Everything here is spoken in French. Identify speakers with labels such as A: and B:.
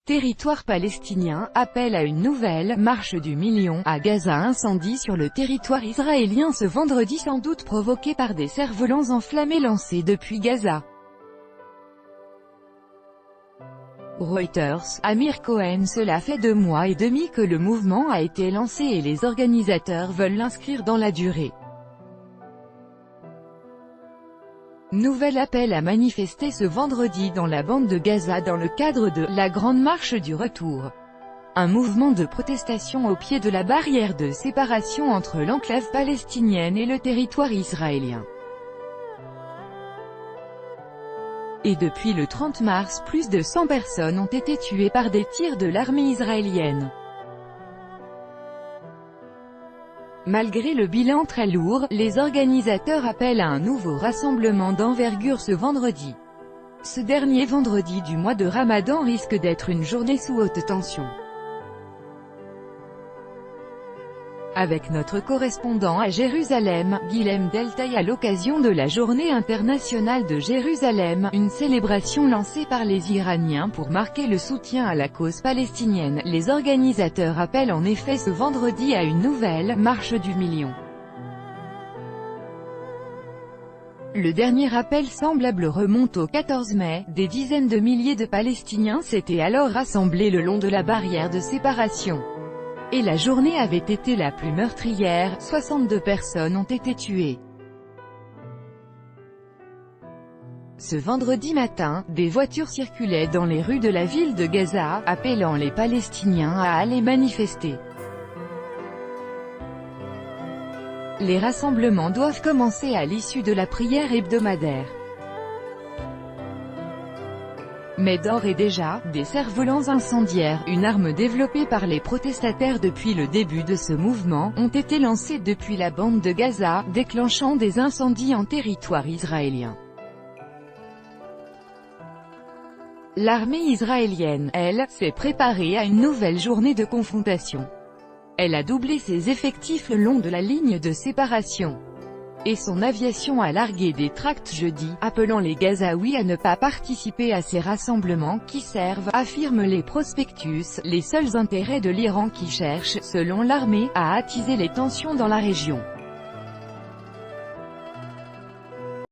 A: Territoire palestinien, appelle à une nouvelle « marche du million » à Gaza. Incendie sur le territoire israélien ce vendredi, sans doute provoqué par des cerfs-volants enflammés lancés depuis Gaza. Reuters, Amir Cohen. Cela fait 2 mois et demi que le mouvement a été lancé et les organisateurs veulent l'inscrire dans la durée. Nouvel appel à manifester ce vendredi dans la bande de Gaza dans le cadre de « la Grande Marche du Retour », un mouvement de protestation au pied de la barrière de séparation entre l'enclave palestinienne et le territoire israélien. Et depuis le 30 mars, plus de 100 personnes ont été tuées par des tirs de l'armée israélienne. Malgré le bilan très lourd, les organisateurs appellent à un nouveau rassemblement d'envergure ce vendredi. Ce dernier vendredi du mois de Ramadan risque d'être une journée sous haute tension. Avec notre correspondant à Jérusalem, Guilhem Deltaï. À l'occasion de la Journée internationale de Jérusalem, une célébration lancée par les Iraniens pour marquer le soutien à la cause palestinienne, les organisateurs appellent en effet ce vendredi à une nouvelle « marche du million ». Le dernier appel semblable remonte au 14 mai, des dizaines de milliers de Palestiniens s'étaient alors rassemblés le long de la barrière de séparation. Et la journée avait été la plus meurtrière, 62 personnes ont été tuées. Ce vendredi matin, des voitures circulaient dans les rues de la ville de Gaza, appelant les Palestiniens à aller manifester. Les rassemblements doivent commencer à l'issue de la prière hebdomadaire. Mais d'ores et déjà, des cerfs-volants incendiaires, une arme développée par les protestataires depuis le début de ce mouvement, ont été lancés depuis la bande de Gaza, déclenchant des incendies en territoire israélien. L'armée israélienne, elle, s'est préparée à une nouvelle journée de confrontation. Elle a doublé ses effectifs le long de la ligne de séparation. Et son aviation a largué des tracts jeudi, appelant les Gazaouis à ne pas participer à ces rassemblements qui servent, affirment les prospectus, les seuls intérêts de l'Iran qui cherche, selon l'armée, à attiser les tensions dans la région.